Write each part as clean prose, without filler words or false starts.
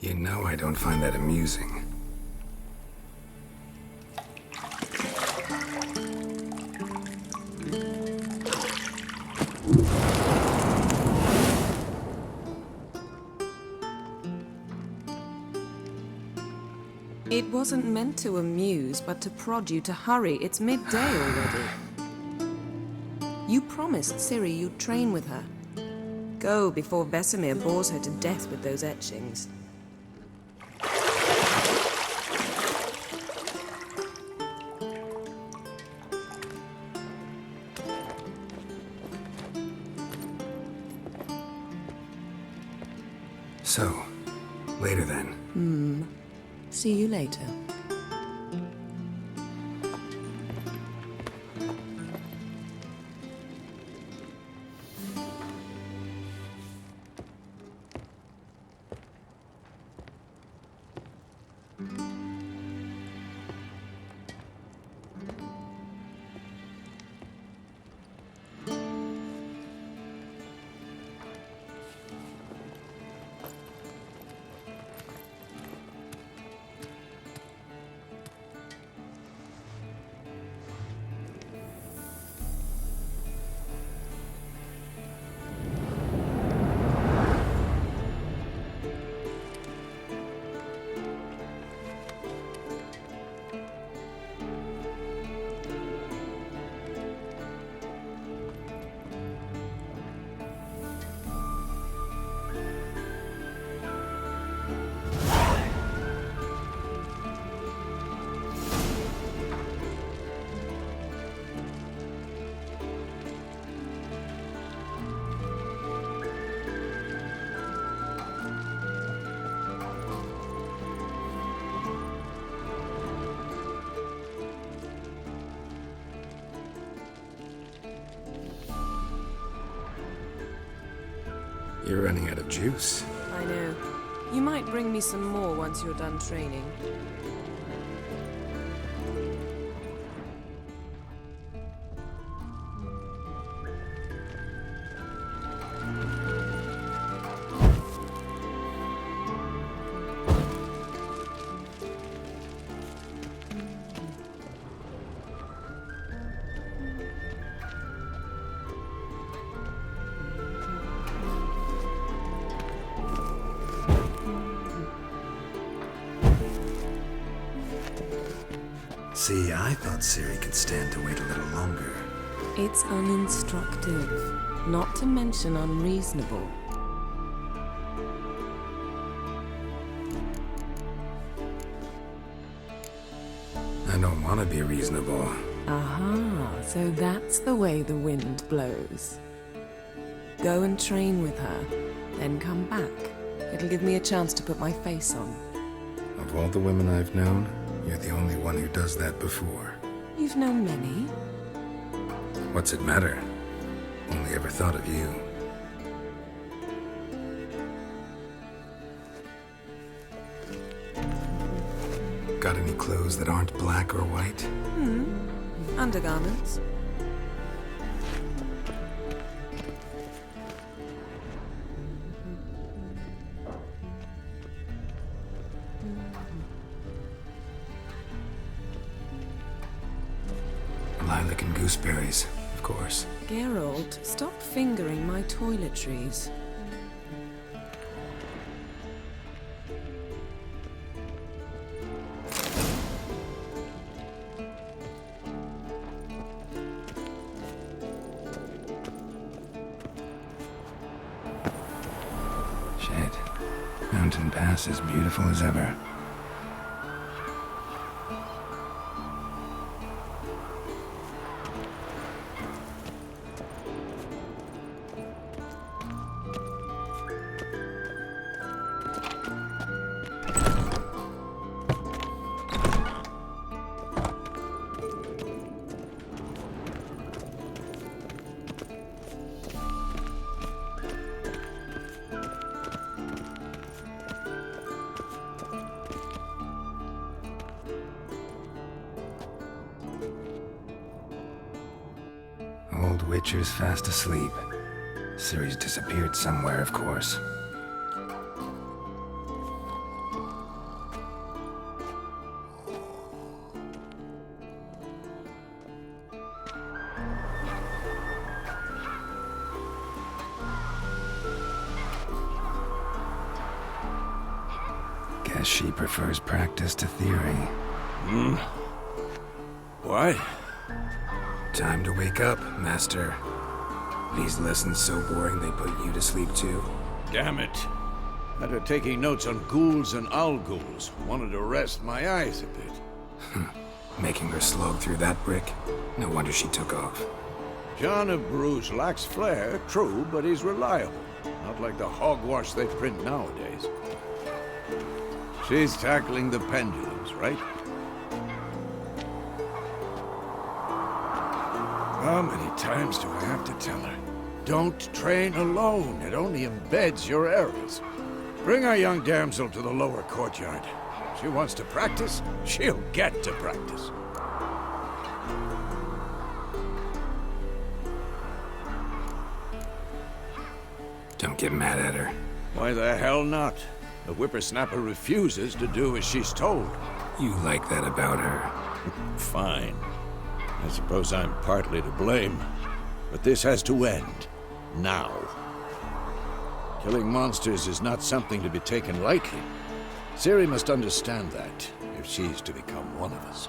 You know I don't find that amusing. It wasn't meant to amuse, but to prod you to hurry. It's midday already. You promised Ciri you'd train with her. Go before Vesemir bores her to death with those etchings. So, later then. See you later. You're running out of juice. I know. You might bring me some more once you're done training. See, I thought Ciri could stand to wait a little longer. It's uninstructive, not to mention unreasonable. I don't want to be reasonable. Aha, so that's the way the wind blows. Go and train with her, then come back. It'll give me a chance to put my face on. Of all the women I've known, you're the only one who does that before. You've known many. What's it matter? Only ever thought of you. Got any clothes that aren't black or white? Undergarments. Lilac and gooseberries, of course. Geralt, stop fingering my toiletries. Shit. Mountain Pass as beautiful as ever. Old Witcher's fast asleep. Ciri's disappeared somewhere, of course. Guess she prefers practice to theory. What? Time to wake up, Master. These lessons so boring they put you to sleep too. Damn it. After taking notes on ghouls and owl-ghouls, wanted to rest my eyes a bit. Making her slog through that brick? No wonder she took off. John of Bruges lacks flair, true, but he's reliable. Not like the hogwash they print nowadays. She's tackling the pendulums, right? How many times do I have to tell her? Don't train alone. It only embeds your errors. Bring our young damsel to the lower courtyard. She wants to practice, she'll get to practice. Don't get mad at her. Why the hell not? The whippersnapper refuses to do as she's told. You like that about her. Fine. I suppose I'm partly to blame. But this has to end. Now. Killing monsters is not something to be taken lightly. Ciri must understand that, if she's to become one of us.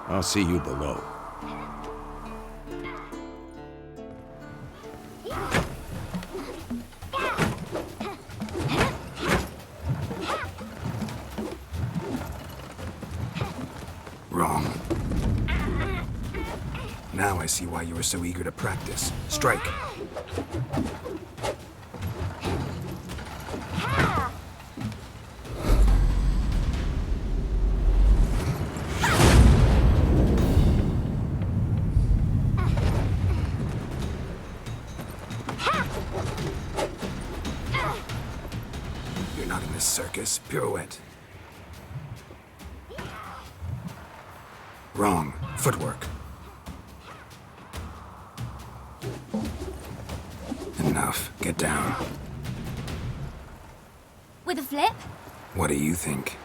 I'll see you below. Wrong. Now I see why you were so eager to practice. Strike. You're not in this circus. Pirouette. Wrong. Footwork. Enough. Get down. With a flip? What do you think?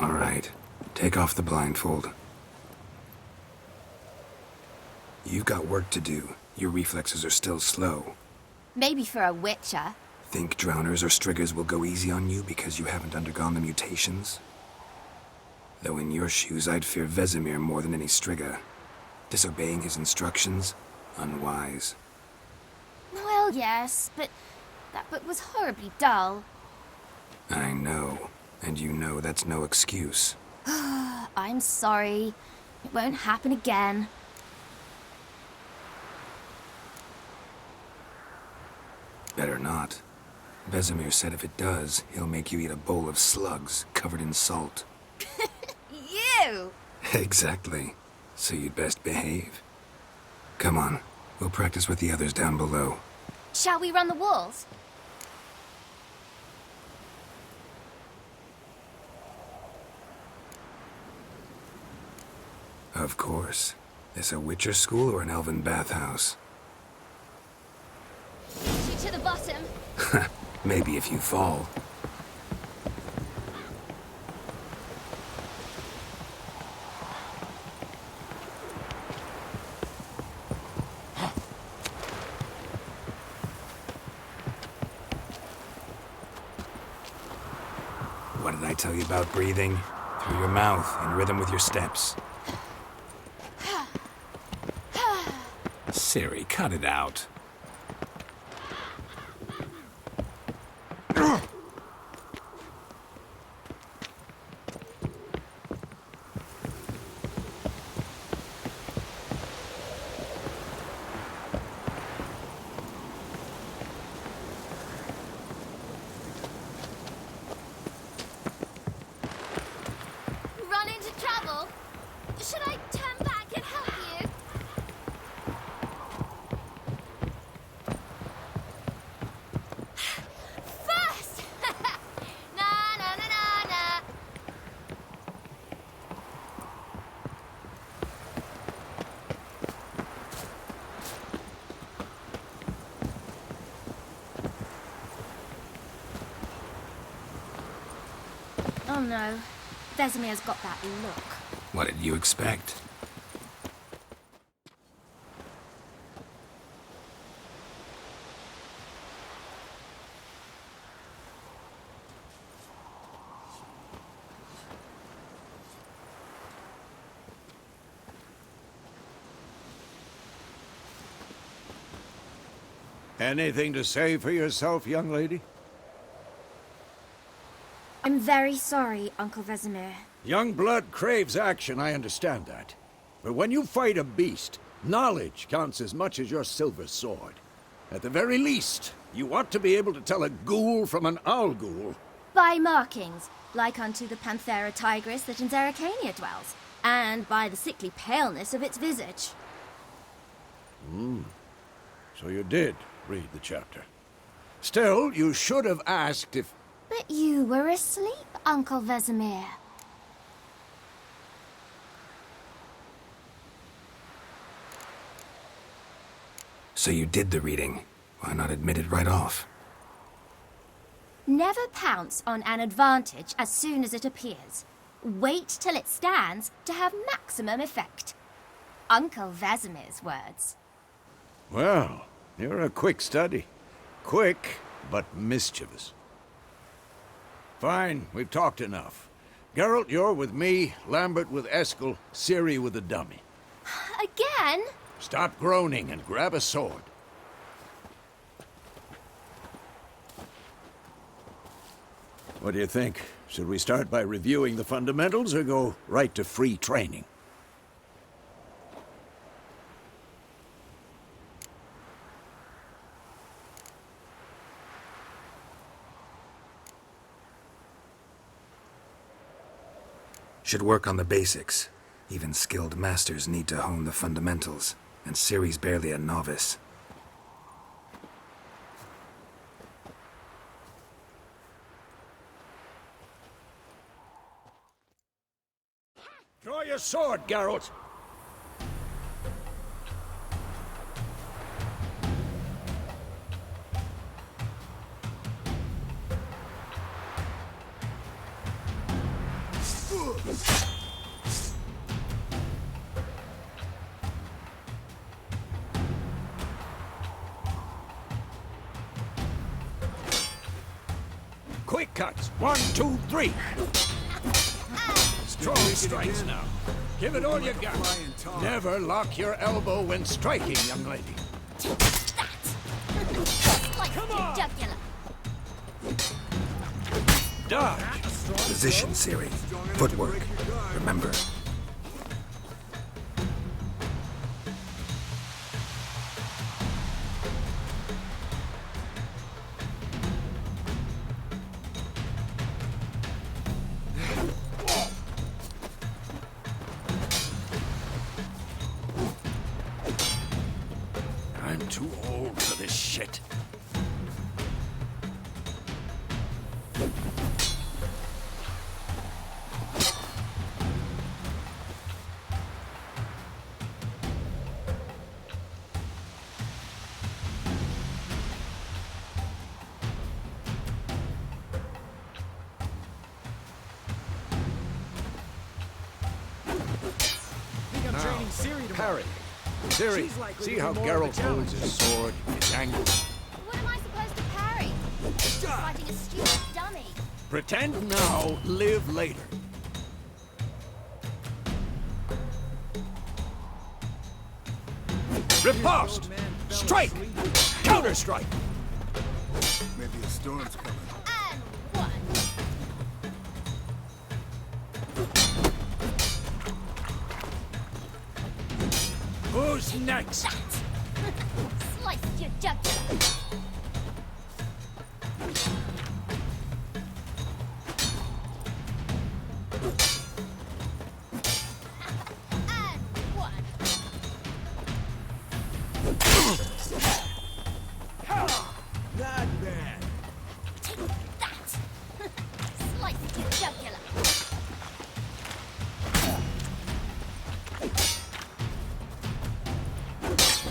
All right. Take off the blindfold. You've got work to do. Your reflexes are still slow. Maybe for a witcher. Think drowners or striggers will go easy on you because you haven't undergone the mutations? Though in your shoes, I'd fear Vesemir more than any strigger. Disobeying his instructions? Unwise. Well, yes, but that book was horribly dull. I know. And you know that's no excuse. I'm sorry. It won't happen again. Better not. Vesemir said if it does, he'll make you eat a bowl of slugs covered in salt. You! Exactly. So you'd best behave. Come on. We'll practice with the others down below. Shall we run the walls? Of course. This a Witcher school or an elven bathhouse? You to the bottom. Maybe if you fall. What did I tell you about breathing? Through your mouth, in rhythm with your steps. Ciri, cut it out. Run into trouble? Should I turn back and help you? First! Na na na na na. Oh no. Vesemir's got that look. What did you expect? Anything to say for yourself, young lady? I'm very sorry, Uncle Vesemir. Young blood craves action, I understand that. But when you fight a beast, knowledge counts as much as your silver sword. At the very least, you ought to be able to tell a ghoul from an owl ghoul. By markings, like unto the Panthera tigris that in Zerrikania dwells, and by the sickly paleness of its visage. So you did read the chapter. Still, you should have asked if... But you were asleep, Uncle Vesemir. So you did the reading. Why not admit it right off? Never pounce on an advantage as soon as it appears. Wait till it stands to have maximum effect. Uncle Vesemir's words. Well, you're a quick study. Quick, but mischievous. Fine, we've talked enough. Geralt, you're with me, Lambert with Eskel, Ciri with the dummy. Again? Stop groaning and grab a sword. What do you think? Should we start by reviewing the fundamentals or go right to free training? Should work on the basics. Even skilled masters need to hone the fundamentals, and Ciri's barely a novice. Draw your sword, Geralt! Quick cuts! 1, 2, 3! Strong strikes now. Give it all you got. Never lock your elbow when striking, young lady. Take that! Come on! Jugular. Dodge! Position, Ciri. Footwork. Remember. I'm too old for this shit. Parry. Ciri, see how Geralt holds his sword, his angle. What am I supposed to parry? Fighting a stupid dummy. Pretend now, live later. Riposte! Strike! Counter-strike! Maybe a storm's coming. And one. Who's next? Sliced your jugular. And one. Not bad. Take that. Sliced your jugular.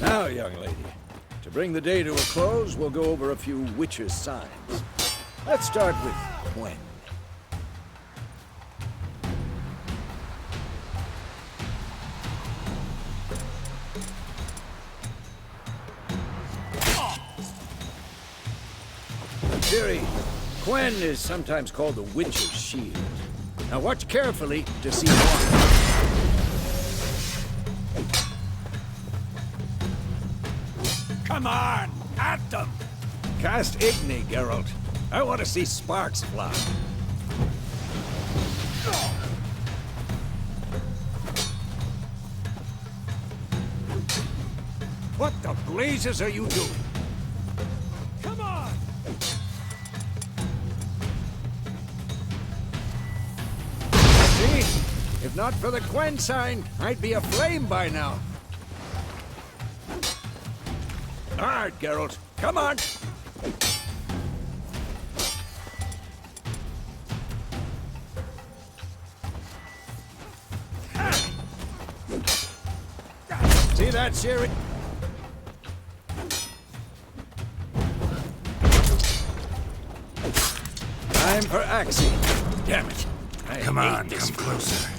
Now, young lady, to bring the day to a close, we'll go over a few witches' signs. Let's start with Quen. Ciri, Quen is sometimes called the Witch's Shield. Now watch carefully to see why. Come on! At them! Cast Igni, Geralt. I want to see sparks fly. What the blazes are you doing? Come on! See? If not for the Gwen sign, I'd be aflame by now. All right, Geralt. Come on! See that, Ciri? Time for Axie. Damn it. Come on, come closer.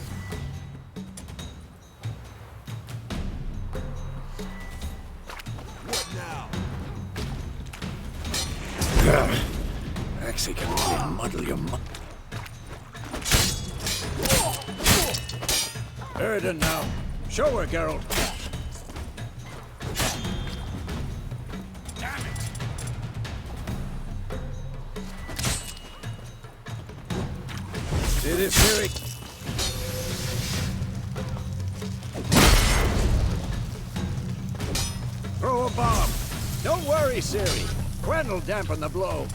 What now? Axie can really muddle your Erden now. Show her, Geralt. Damn it. See this, Ciri? Throw a bomb. Don't worry, Ciri. Gwen'll dampen the blow.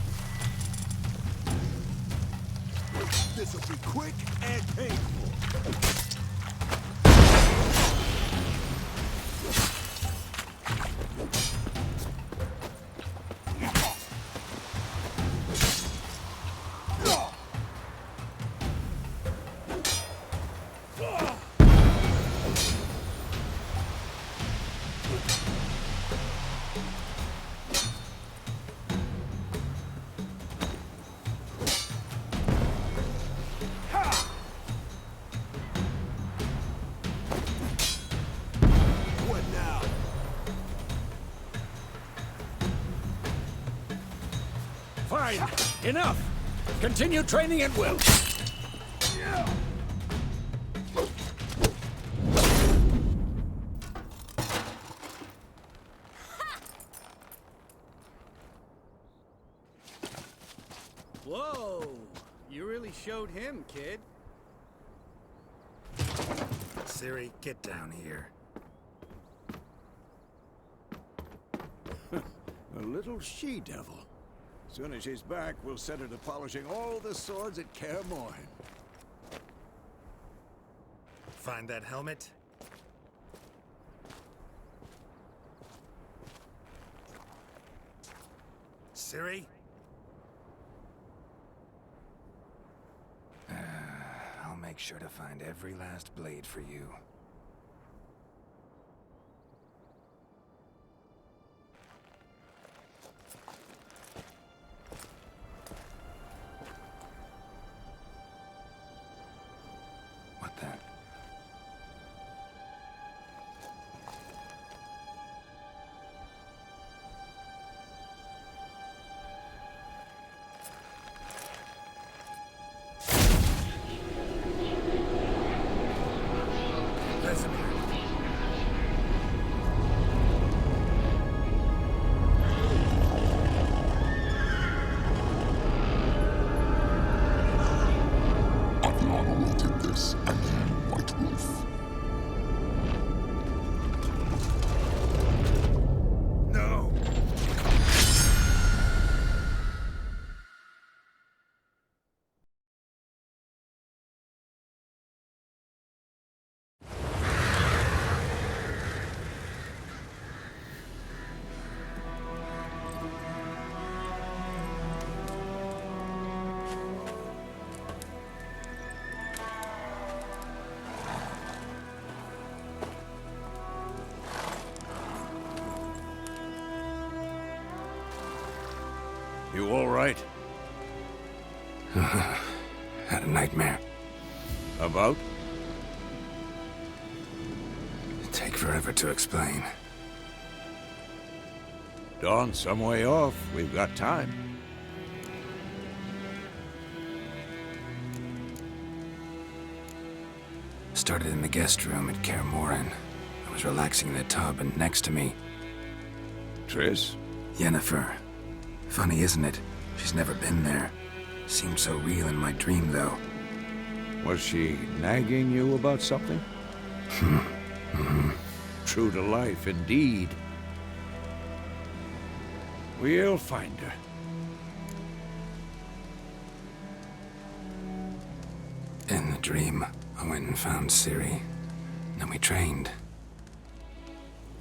This'll be quick and painful. What now? Fine. Enough. Continue training at will. Whoa! You really showed him, kid. Ciri, get down here. A little she-devil. Soon as she's back, we'll set her to polishing all the swords at Kaer Morhen. Find that helmet? Ciri? I'll make sure to find every last blade for you. What then? Adriana will take this, and you, White Wolf. No! You all right? Had a nightmare. About? It'd take forever to explain. Dawn's some way off. We've got time. Started in the guest room at Kaer Morhen. I was relaxing in the tub, and next to me, Triss? Yennefer. Funny, isn't it? She's never been there. Seemed so real in my dream, though. Was she nagging you about something? True to life, indeed. We'll find her. In the dream, I went and found Ciri. Then we trained.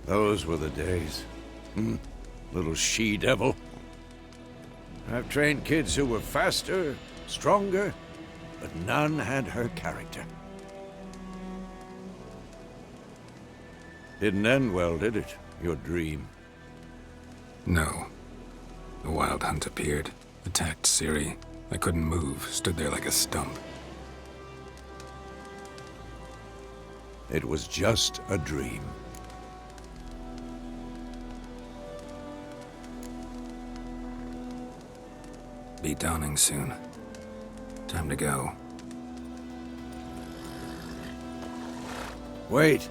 Those were the days. Little she-devil. I've trained kids who were faster, stronger, but none had her character. Didn't end well, did it? Your dream? No. The Wild Hunt appeared, attacked Ciri. I couldn't move, stood there like a stump. It was just a dream. Be dawning soon. Time to go. Wait.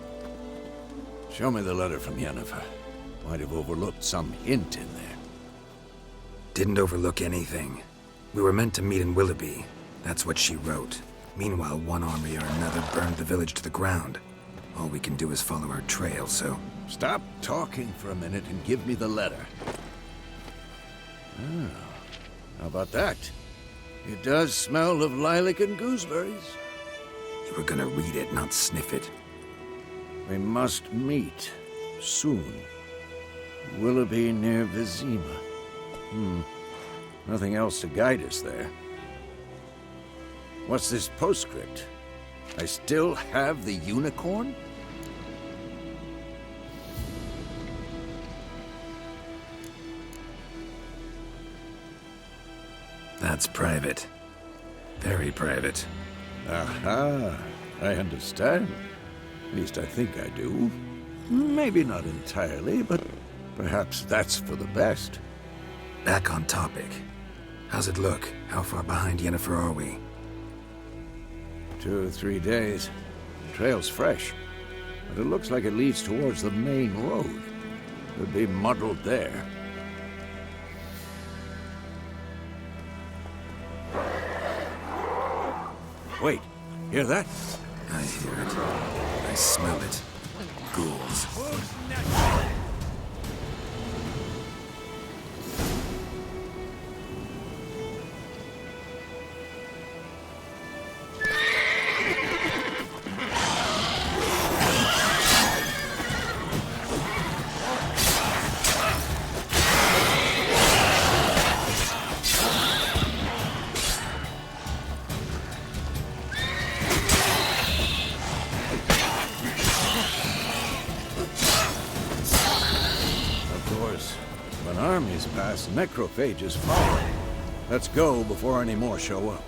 Show me the letter from Yennefer. Might have overlooked some hint in there. Didn't overlook anything. We were meant to meet in Willoughby. That's what she wrote. Meanwhile, one army or another burned the village to the ground. All we can do is follow her trail, so... Stop talking for a minute and give me the letter. How about that? It does smell of lilac and gooseberries. You were gonna read it, not sniff it. We must meet. Soon. Willoughby near Vizima. Nothing else to guide us there. What's this postscript? I still have the unicorn? That's private. Very private. Aha, I understand. At least I think I do. Maybe not entirely, but perhaps that's for the best. Back on topic. How's it look? How far behind Yennefer are we? 2 or 3 days. The trail's fresh, but it looks like it leads towards the main road. Could be muddled there. Wait, hear that? I hear it. I smell it. Ghouls. Necrophages follow. Let's go before any more show up.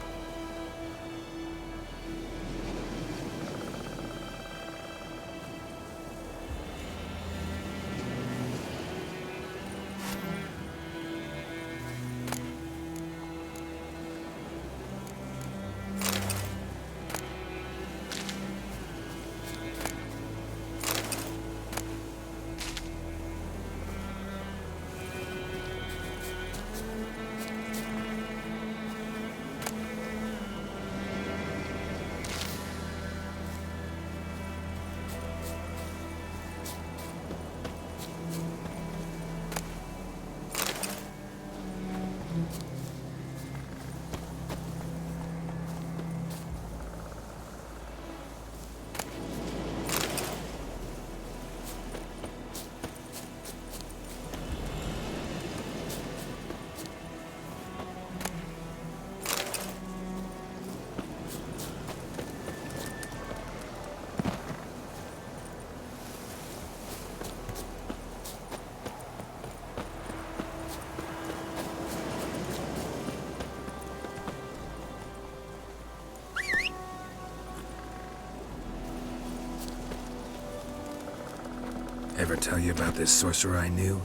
Ever tell you about this sorcerer I knew?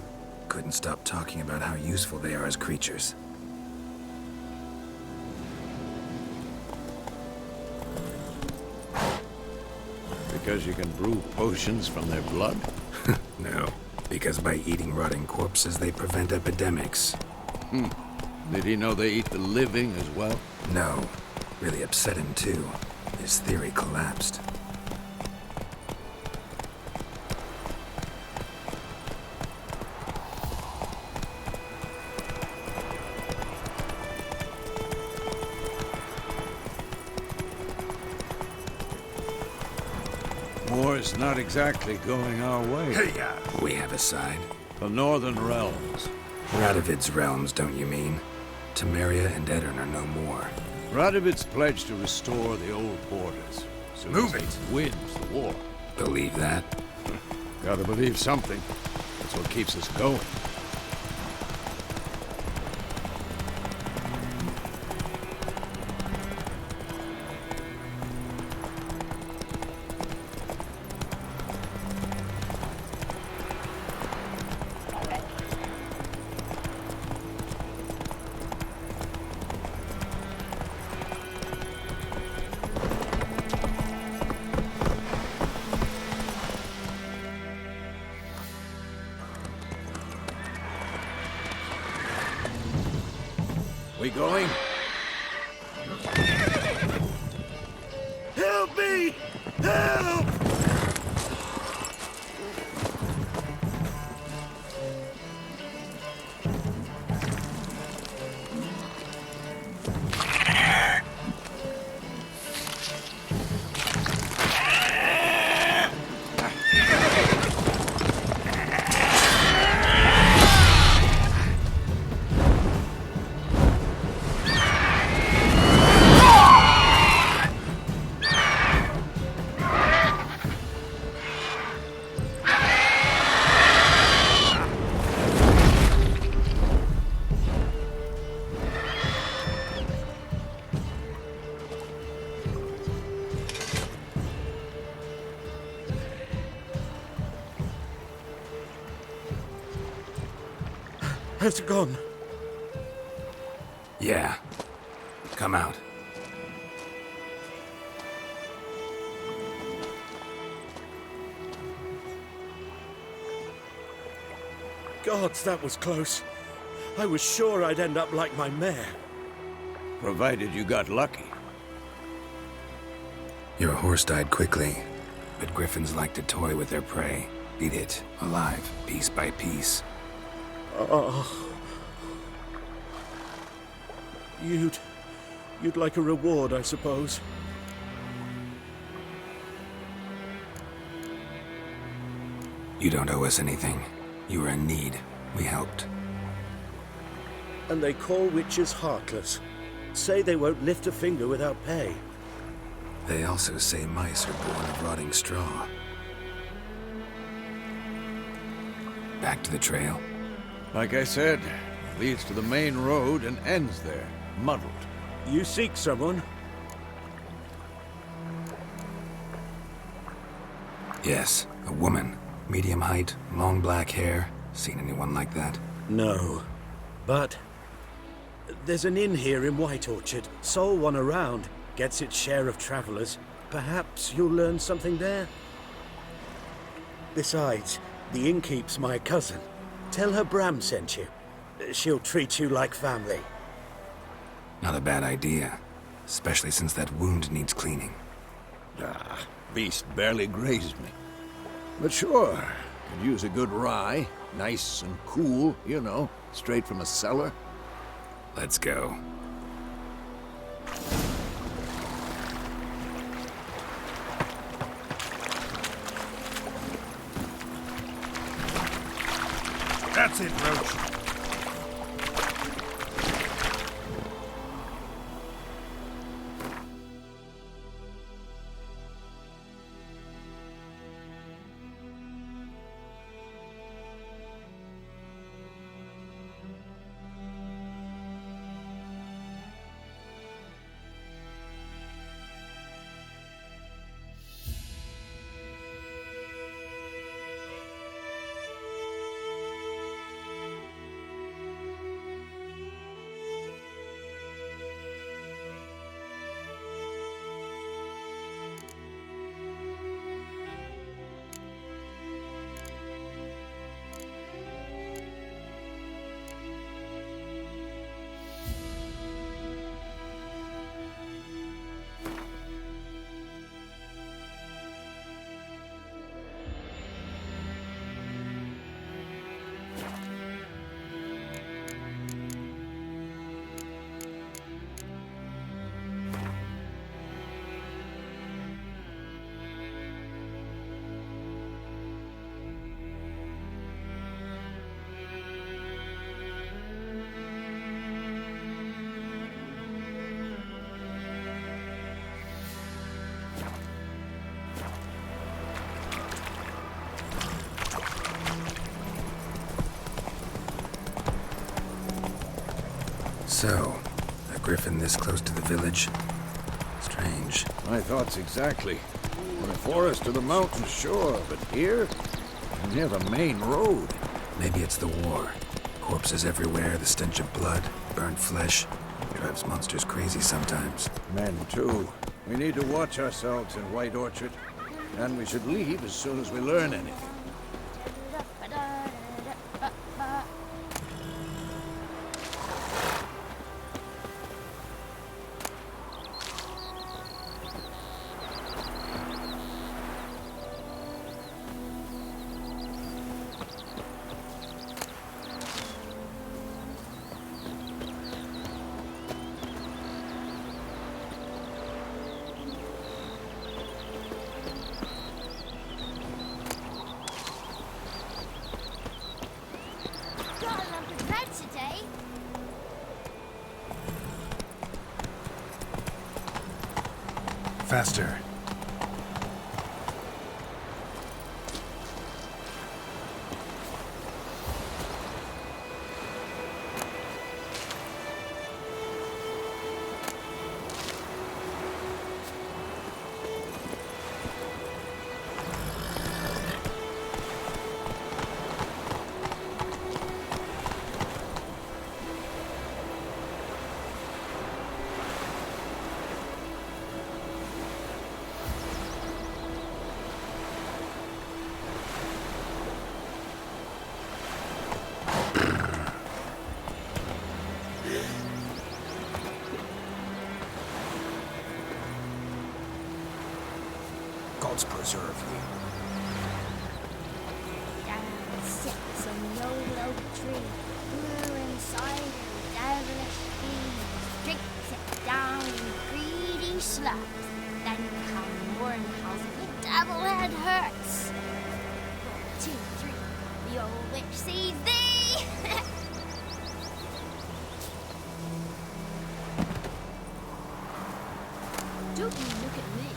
Couldn't stop talking about how useful they are as creatures. Because you can brew potions from their blood? No, because Because by eating rotting corpses, they prevent epidemics. Did he know they eat the living as well? No. Really upset him, too. His theory collapsed. War's not exactly going our way. We have a side. The Northern Realms. Radovid's realms, don't you mean? Temeria and Edirn are no more. Radovid's pledged to restore the old borders. Soon Move as it. he wins the war. Believe that? Gotta believe something. That's what keeps us going. We going? Help me! Help! Has it gone? Yeah. Come out. Gods, that was close. I was sure I'd end up like my mare. Provided you got lucky. Your horse died quickly, but griffins like to toy with their prey. Eat it, alive, piece by piece. Oh. You'd like a reward, I suppose. You don't owe us anything. You were in need. We helped. And they call witches heartless. Say they won't lift a finger without pay. They also say mice are born of rotting straw. Back to the trail. Like I said, it leads to the main road and ends there, muddled. You seek someone? Yes, a woman. Medium height, long black hair. Seen anyone like that? No. But there's an inn here in White Orchard. Sole one around. Gets its share of travelers. Perhaps you'll learn something there? Besides, the innkeep's my cousin. Tell her Bram sent you. She'll treat you like family. Not a bad idea. Especially since that wound needs cleaning. Beast barely grazed me. But sure, could use a good rye. Nice and cool, you know, straight from a cellar. Let's go. That's it, Roach. So, a griffin this close to the village? Strange. My thoughts exactly. In the forest or the mountain, sure, but here? Near the main road. Maybe it's the war. Corpses everywhere, the stench of blood, burnt flesh. Drives monsters crazy sometimes. Men, too. We need to watch ourselves in White Orchard. And we should leave as soon as we learn anything. Got a lump of bread today. Faster. Gods preserve you. Down sits on the old oak tree, brewing cider, devilish fiends, drinks it down in greedy slugs. Then come morn calls the devil head hurts. 1, 2, 3, the old witch sees thee. Don't you look at me.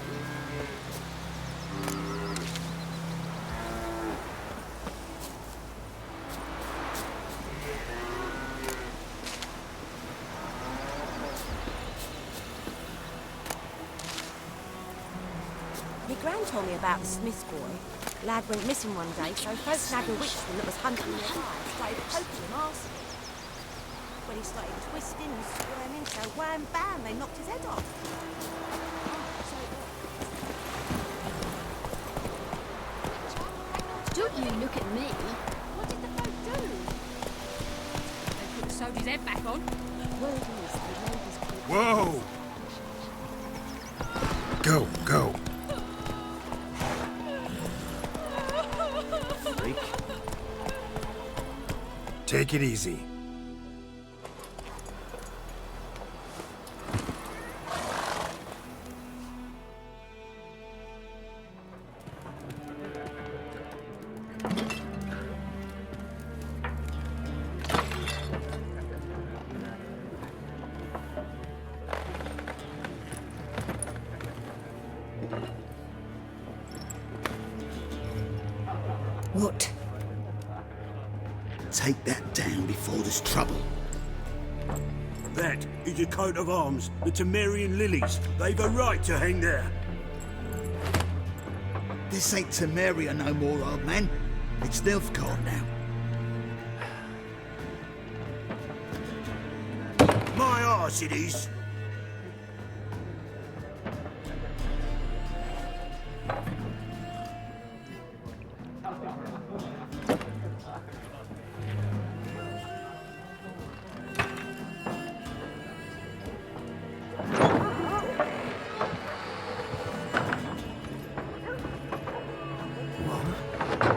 My gran told me about the Smith's boy. Lad went missing one day, so folks snagged a witchman that was hunting nearby and started poking him arsehole. When he started twisting and squirming, so wham bam, they knocked his head off. Don't you look at me. What did the folk do? They put the soldier's head back on. Word is, the ladies called... Whoa! Go, go. Freak. Take it easy. What? Take that down before there's trouble. That is a coat of arms, the Temerian lilies. They've a right to hang there. This ain't Temeria no more, old man. It's Nilfgaard now. My arse it is.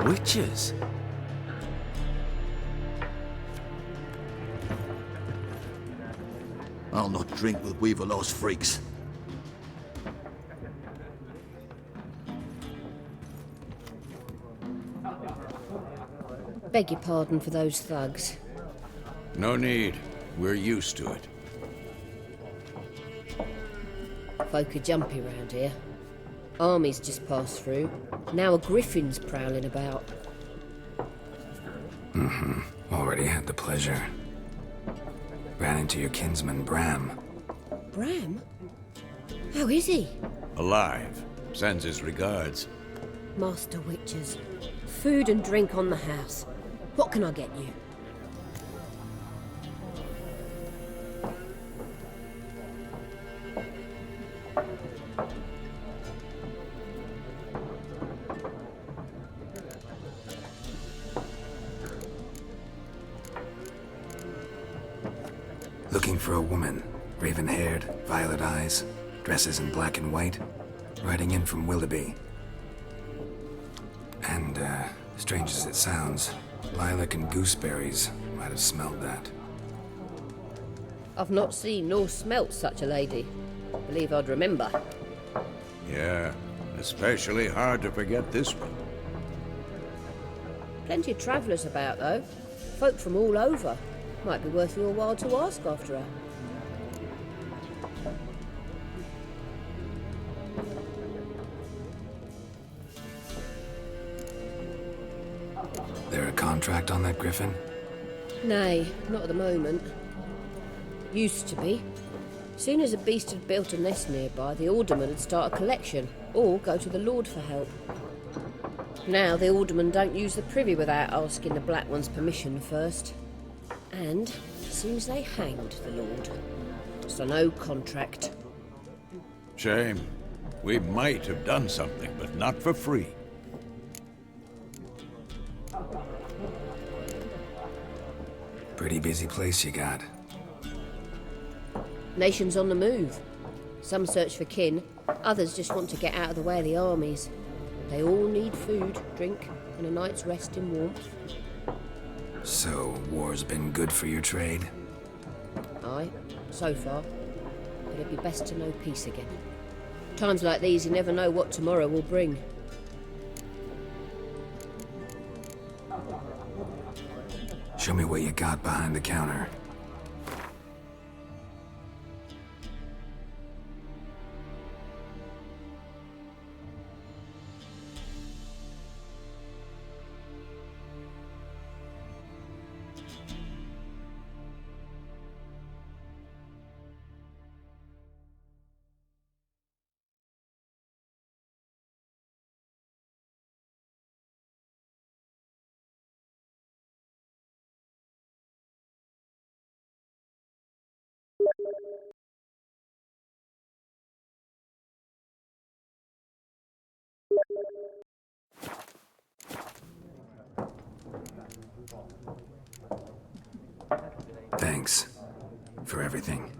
Witches? I'll not drink with Weaverlaw's freaks. Beg your pardon for those thugs. No need. We're used to it. Folk are jumpy round here. Armies just passed through. Now a griffin's prowling about. Already had the pleasure. Ran into your kinsman, Bram. Bram? How is he? Alive. Sends his regards. Master Witches. Food and drink on the house. What can I get you? Looking for a woman. Raven-haired, violet eyes, dresses in black and white. Riding in from Willoughby. And, strange as it sounds, lilac and gooseberries might have smelled that. I've not seen nor smelt such a lady. Believe I'd remember. Yeah, especially hard to forget this one. Plenty of travellers about, though. Folk from all over. Might be worth your while to ask after her. There a contract on that griffin? Nay, not at the moment. Used to be. Soon as a beast had built a nest nearby, the alderman would start a collection, or go to the Lord for help. Now the alderman don't use the privy without asking the Black One's permission first. And seems they hanged the Lord. So no contract. Shame. We might have done something, but not for free. Pretty busy place you got. Nations on the move. Some search for kin, others just want to get out of the way of the armies. They all need food, drink, and a night's rest in warmth. So, war's been good for your trade? Aye, so far. But it'd be best to know peace again. Times like these, you never know what tomorrow will bring. Show me what you got behind the counter. Thanks for everything.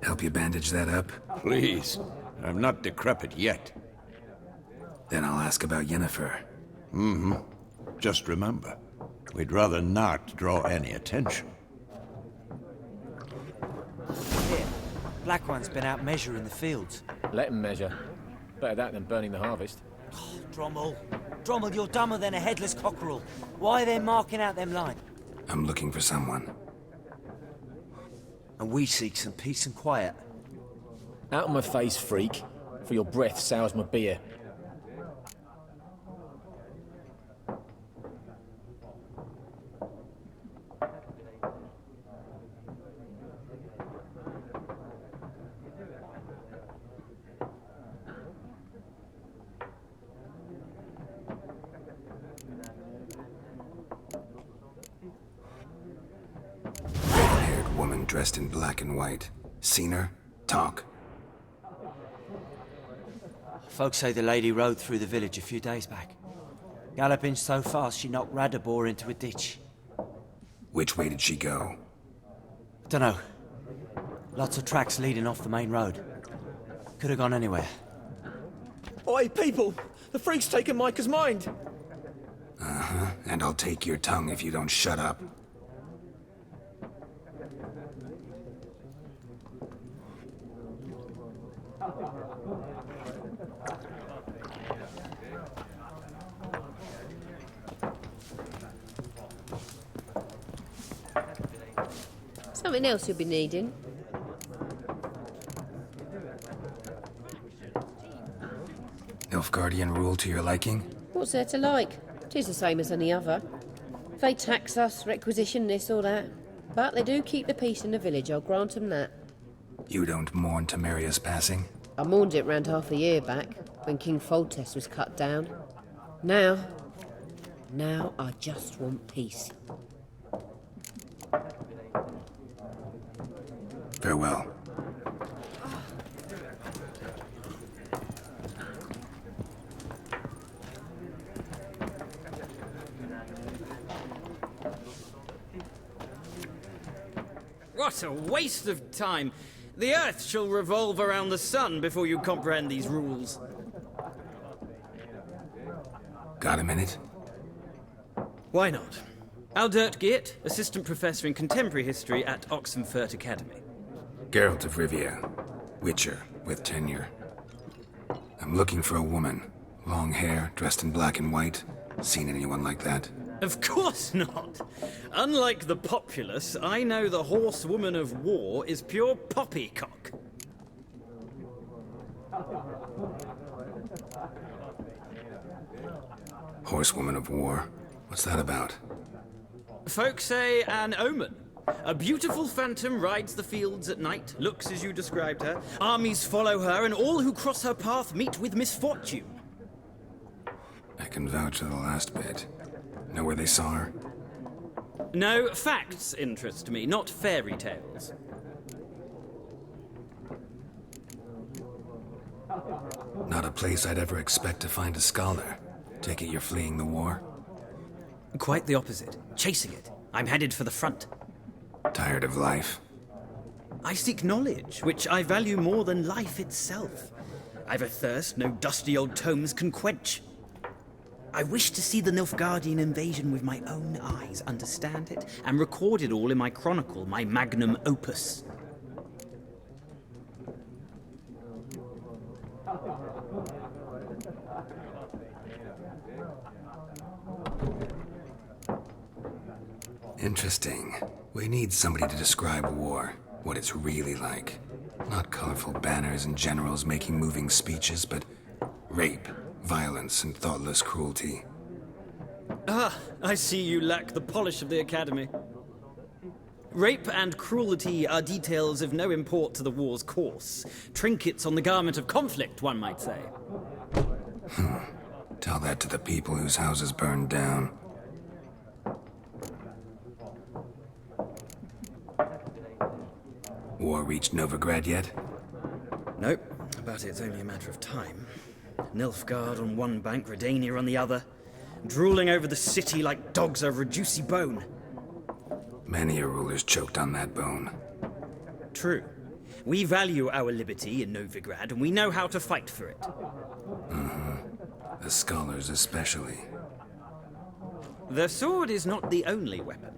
Help you bandage that up? Please. I'm not decrepit yet. Then I'll ask about Yennefer. Mm-hmm. Just remember, we'd rather not draw any attention. Here, Black One's been out measuring the fields. Let him measure. Better that than burning the harvest. Oh, Drommel, you're dumber than a headless cockerel. Why are they marking out them lines? I'm looking for someone. And we seek some peace and quiet. Out of my face, freak. For your breath sours my beer. Red-haired woman dressed in black and white. Seen her? Talk. Folks say the lady rode through the village a few days back. Galloping so fast she knocked Radabor into a ditch. Which way did she go? Dunno. Lots of tracks leading off the main road. Could have gone anywhere. Oi, people! The freak's taken Micah's mind! Uh-huh. And I'll take your tongue if you don't shut up. Something else you'll be needing. Nilfgaardian rule to your liking? What's there to like? 'Tis the same as any other. They tax us, requisition this or that. But they do keep the peace in the village, I'll grant 'em that. You don't mourn Temeria's passing? I mourned it round half a year back, when King Foltest was cut down. Now I just want peace. Farewell. What a waste of time! The Earth shall revolve around the sun before you comprehend these rules. Got a minute? Why not? Aldert Geert, Assistant Professor in Contemporary History at Oxenfurt Academy. Geralt of Rivia, Witcher with tenure. I'm looking for a woman. Long hair, dressed in black and white. Seen anyone like that? Of course not! Unlike the populace, I know the horsewoman of war is pure poppycock. Horsewoman of war? What's that about? Folk say an omen. A beautiful phantom rides the fields at night, looks as you described her. Armies follow her, and all who cross her path meet with misfortune. I can vouch for the last bit. Know where they saw her? No, facts interest me, not fairy tales. Not a place I'd ever expect to find a scholar. Take it you're fleeing the war? Quite the opposite. Chasing it. I'm headed for the front. Tired of life? I seek knowledge, which I value more than life itself. I've a thirst no dusty old tomes can quench. I wish to see the Nilfgaardian invasion with my own eyes, understand it, and record it all in my chronicle, my magnum opus. Interesting. We need somebody to describe war, what it's really like. Not colorful banners and generals making moving speeches, but rape, violence, and thoughtless cruelty. Ah, I see you lack the polish of the Academy. Rape and cruelty are details of no import to the war's course. Trinkets on the garment of conflict, one might say. Tell that to the people whose houses burned down. War reached Novigrad yet? Nope, but it's only a matter of time. Nilfgaard on one bank, Redania on the other, drooling over the city like dogs over a juicy bone. Many a ruler's choked on that bone. True. We value our liberty in Novigrad, and we know how to fight for it. The scholars especially. The sword is not the only weapon.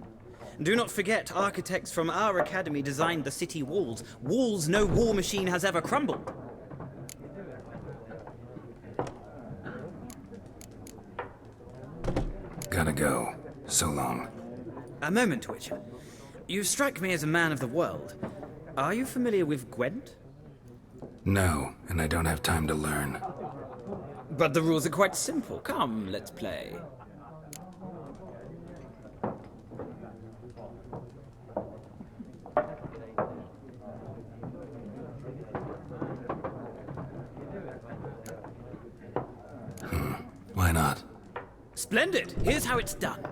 Do not forget, architects from our academy designed the city walls. Walls no war machine has ever crumbled. Gotta go. So long. A moment, Witcher. You strike me as a man of the world. Are you familiar with Gwent? No, and I don't have time to learn. But the rules are quite simple. Come, let's play. Why not? Splendid! Here's how it's done.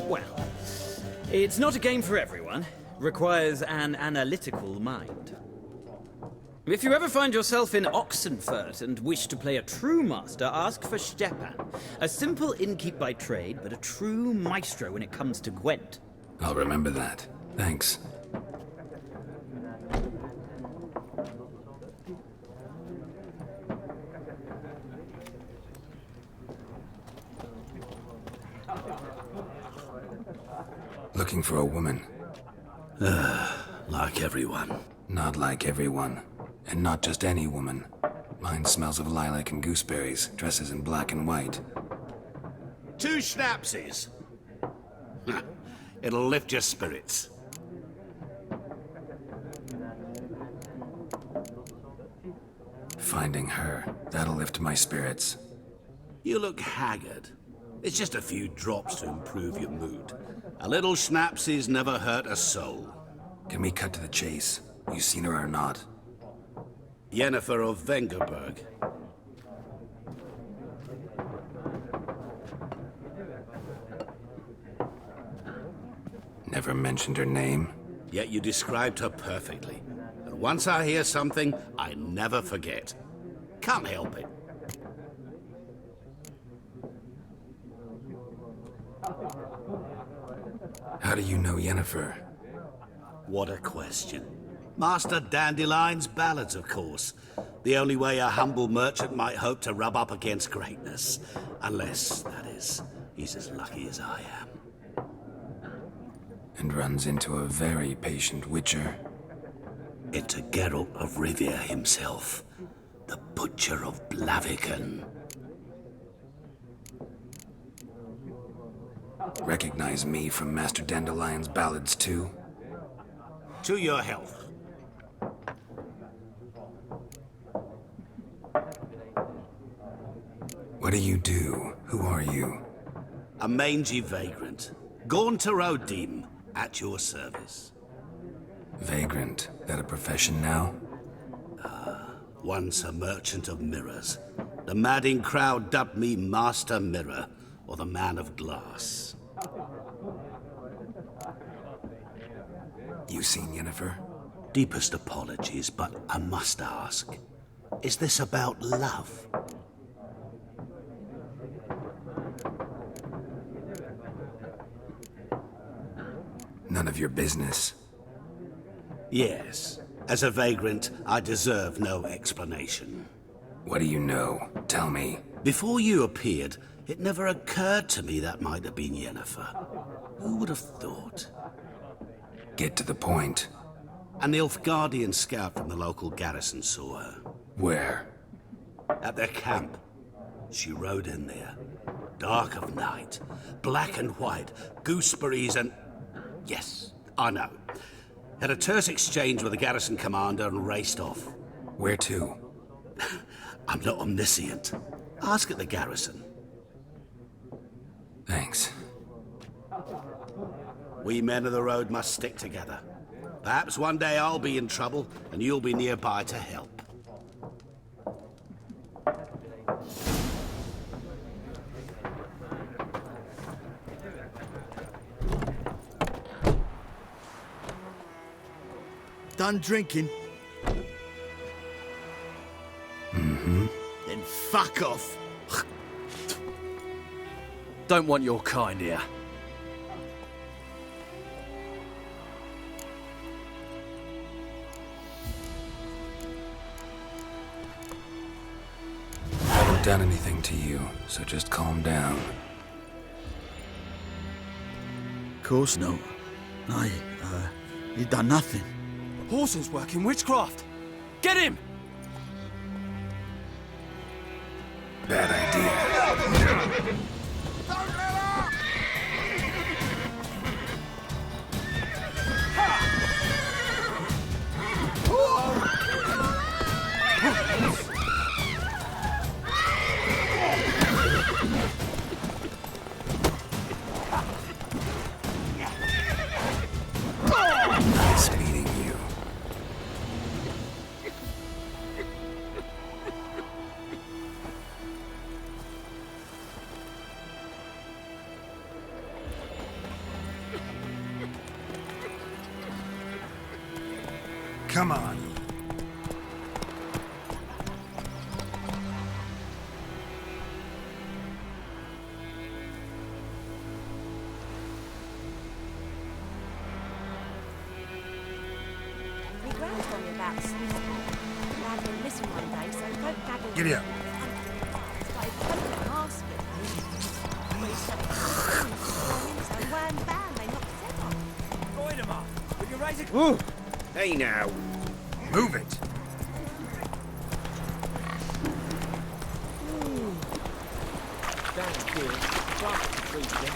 Well, it's not a game for everyone. Requires an analytical mind. If you ever find yourself in Oxenfurt and wish to play a true master, ask for Stepan. A simple innkeep by trade, but a true maestro when it comes to Gwent. I'll remember that. Thanks. Looking for a woman. Like everyone. Not like everyone. And not just any woman. Mine smells of lilac and gooseberries, dresses in black and white. 2 schnapsies. It'll lift your spirits. Finding her, that'll lift my spirits. You look haggard. It's just a few drops to improve your mood. A little schnapsies never hurt a soul. Can we cut to the chase? You seen her or not? Yennefer of Vengerberg. Never mentioned her name. Yet you described her perfectly. And once I hear something, I never forget. Can't help it. How do you know Yennefer? What a question. Master Dandelion's ballads, of course. The only way a humble merchant might hope to rub up against greatness. Unless, that is, he's as lucky as I am. And runs into a very patient witcher. Into Geralt of Rivia himself. The Butcher of Blaviken. Recognize me from Master Dandelion's ballads, too? To your health. What do you do? Who are you? A mangy vagrant. Gaunter O'Dim, at your service. Vagrant. That a profession now? Once a merchant of mirrors. The madding crowd dubbed me Master Mirror, or the Man of Glass. You seen Yennefer? Deepest apologies, but I must ask. Is this about love? None of your business. Yes. As a vagrant, I deserve no explanation. What do you know? Tell me. Before you appeared, it never occurred to me that might have been Yennefer. Who would have thought? Get to the point. An Nilfgaardian scout from the local garrison saw her. Where? At their camp. She rode in there. Dark of night. Black and white. Gooseberries and... Yes, I know. Had a terse exchange with the garrison commander and raced off. Where to? I'm not omniscient. Ask at the garrison. Thanks. We men of the road must stick together. Perhaps one day I'll be in trouble and you'll be nearby to help. Done drinking? Mm-hmm. Then fuck off. Don't want your kind here. I haven't done anything to you, so just calm down. Of course not. You done nothing. Horses working witchcraft. Get him! Bad idea. Nice meeting you. Come on. My gran told me about Smith Boy. Lad went missing one day, so folk gaggled. Giddy up. Started poking at Master. When he started twisting, squirming, so wham bam, they knocked his head off. Void him up. Will you raise it? Ooh! Hey now. Move it. Down here. Plant the trees again.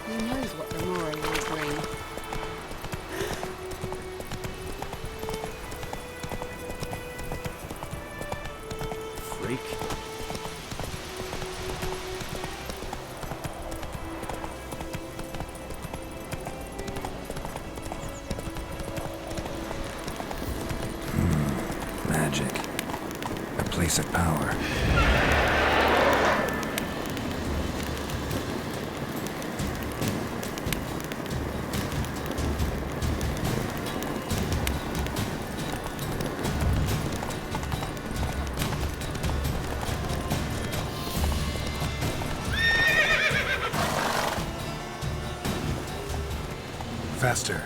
Who knows what the morrow will bring? Freak. Magic. A place of power. Faster.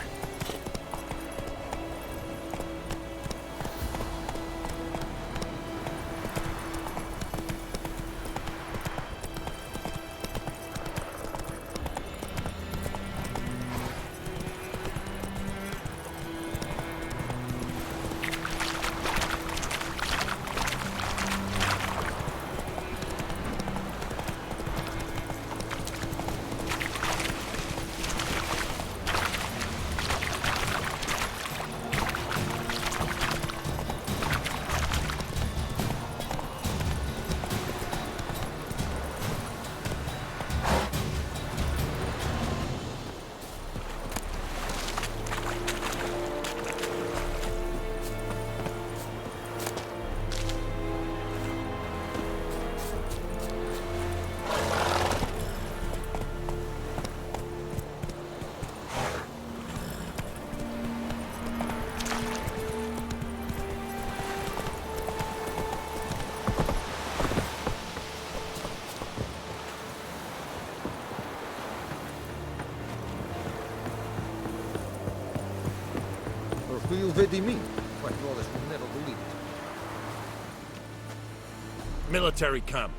Who you vedi me? Quite Wallace will never believe it. Military camp.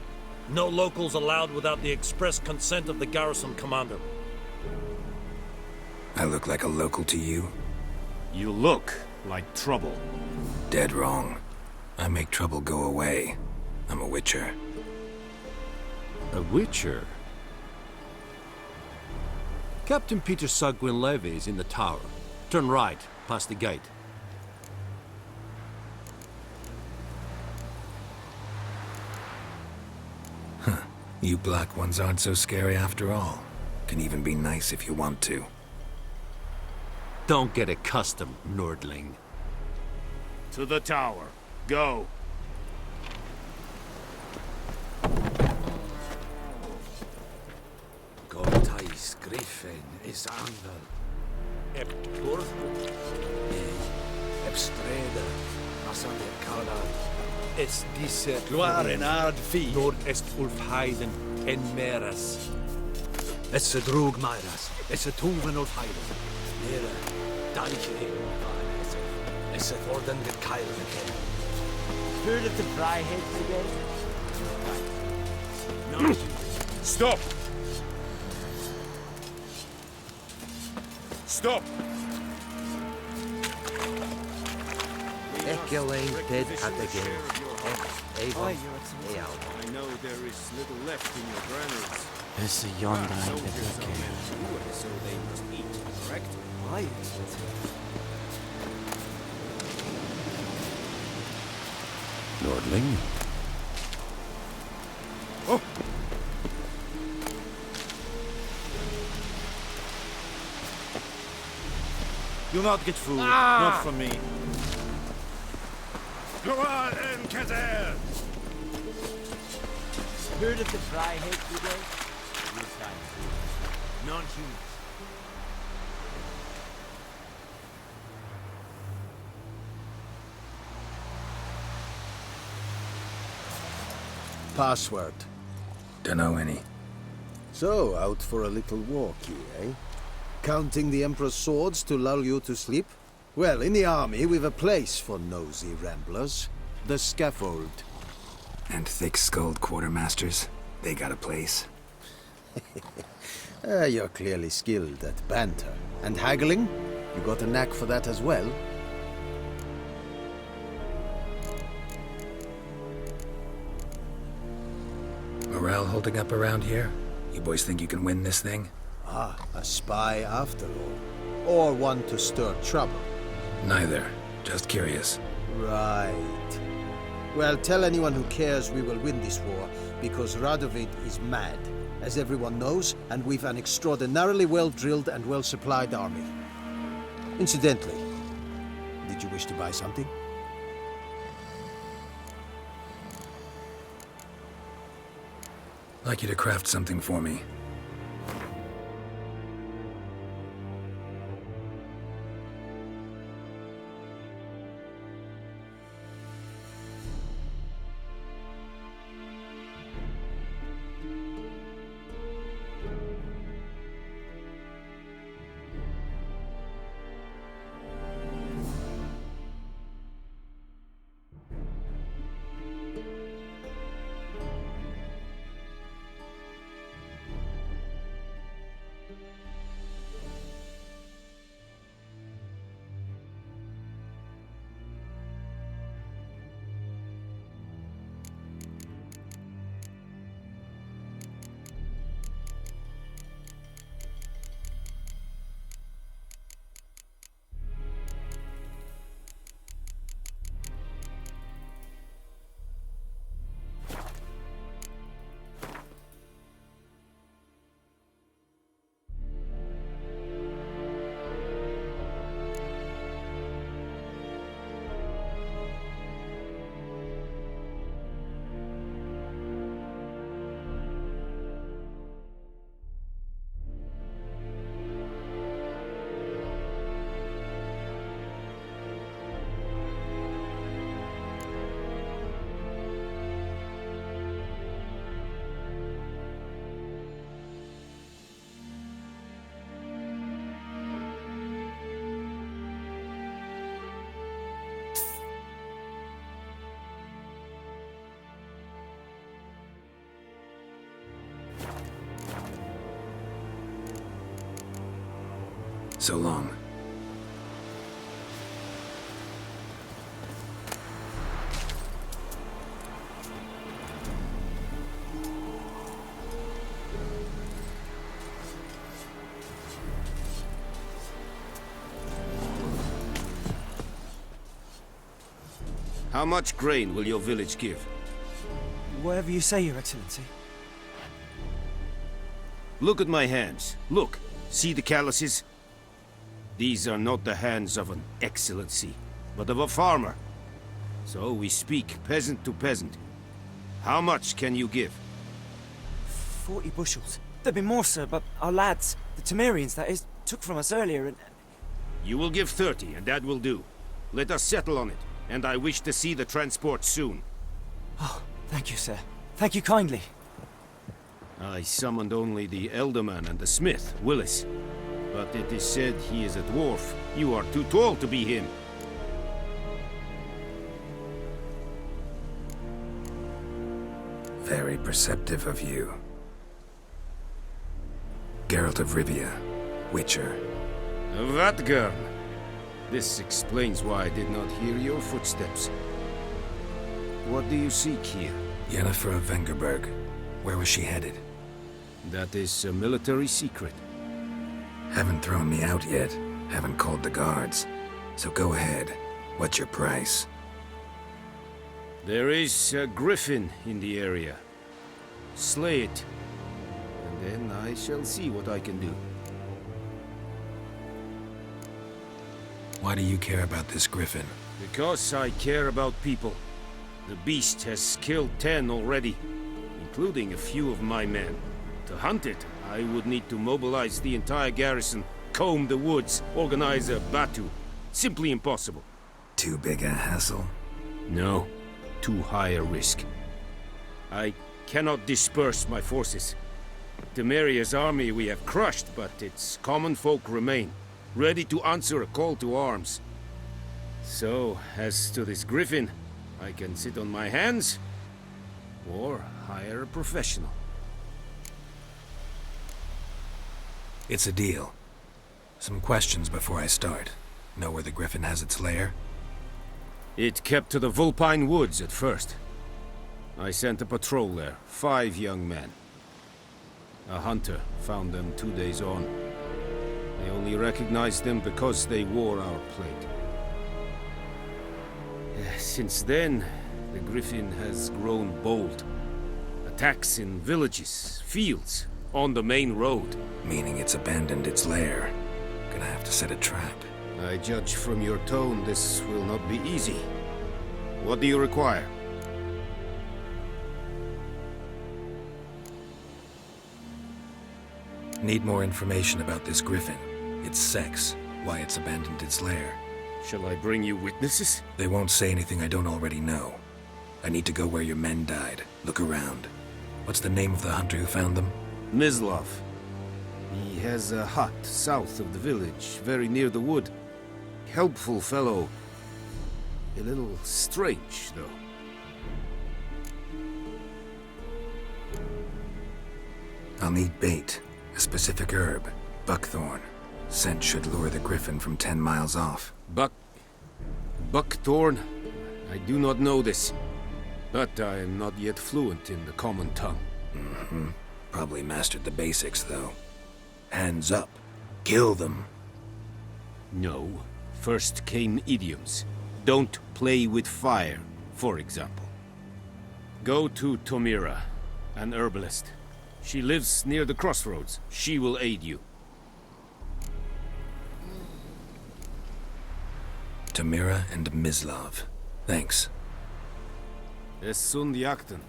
No locals allowed without the express consent of the garrison commander. I look like a local to you? You look like trouble. Dead wrong. I make trouble go away. I'm a witcher. A witcher? Captain Peter Sagwin Levy is in the tower. Turn right, past the gate. You black ones aren't so scary after all. Can even be nice if you want to. Don't get accustomed, Nordling. To the tower. Go. Gortais Griffin is Angel. Ep Turku. Ep Streda. Asande Kala. Es disse Gloire en ard fi. Nord est Ulfheiden en Meras. Esse drog meiras, esse tuven of heilen. Nere, deiche heen waar, esse thorden get keilen again. Heard of the Fryheads again? No. Stop! Stop! Ekkel ain't dead at again. Avon, I know there is little left in your granaries. Esse yonder ain't the So they must eat, correct? Why? Nordling? Oh! You'll not get food. Not from me. Goal and Kazer! Heard of the Fryheads today? This time. Non-humans. Password. Dunno any. So, out for a little walkie, eh? Counting the Emperor's swords to lull you to sleep? Well, in the army, we've a place for nosy ramblers. The scaffold. And thick-skulled quartermasters. They got a place. You're clearly skilled at banter. And haggling? You got a knack for that as well? Morale holding up around here? You boys think you can win this thing? Ah, a spy after all. Or one to stir trouble. Neither. Just curious. Right. Well, tell anyone who cares we will win this war, because Radovid is mad, as everyone knows, and we've an extraordinarily well-drilled and well-supplied army. Incidentally, did you wish to buy something? I'd like you to craft something for me. So long. How much grain will your village give? Whatever you say, Your Excellency. Look at my hands. Look. See the calluses? These are not the hands of an excellency, but of a farmer. So we speak peasant to peasant. How much can you give? 40 bushels. There'd be more, sir, but our lads, the Temerians, that is, took from us earlier and... You will give 30, and that will do. Let us settle on it, and I wish to see the transport soon. Oh, thank you, sir. Thank you kindly. I summoned only the Elderman and the smith, Willis. But it is said he is a dwarf. You are too tall to be him. Very perceptive of you. Geralt of Rivia, Witcher. Vatgern! This explains why I did not hear your footsteps. What do you seek here? Yennefer of Vengerberg. Where was she headed? That is a military secret. Haven't thrown me out yet. Haven't called the guards. So go ahead. What's your price? There is a griffin in the area. Slay it. And then I shall see what I can do. Why do you care about this griffin? Because I care about people. The beast has killed 10 already, including a few of my men. To hunt it, I would need to mobilize the entire garrison, comb the woods, organize a batu. Simply impossible. Too big a hassle? No, too high a risk. I cannot disperse my forces. Temeria's army we have crushed, but its common folk remain, ready to answer a call to arms. So, as to this griffin, I can sit on my hands, or hire a professional. It's a deal. Some questions before I start. Know where the griffin has its lair? It kept to the Vulpine Woods at first. I sent a patrol there, 5 young men. A hunter found them 2 days on. I only recognized them because they wore our plate. Since then, the griffin has grown bold. Attacks in villages, fields, on the main road. Meaning it's abandoned its lair. Gonna have to set a trap. I judge from your tone this will not be easy. What do you require? Need more information about this griffin. Its sex, why it's abandoned its lair. Shall I bring you witnesses? They won't say anything I don't already know. I need to go where your men died. Look around. What's the name of the hunter who found them? Mislav. He has a hut south of the village, very near the wood. Helpful fellow. A little strange, though. I'll need bait. A specific herb. Buckthorn. Scent should lure the griffin from 10 miles off. Buckthorn? I do not know this. But I am not yet fluent in the common tongue. Mm-hmm. Probably mastered the basics, though. Hands up. Kill them. No. First came idioms. Don't play with fire, for example. Go to Tomira, an herbalist. She lives near the crossroads. She will aid you. Tomira and Mislav. Thanks. Es sund jakten.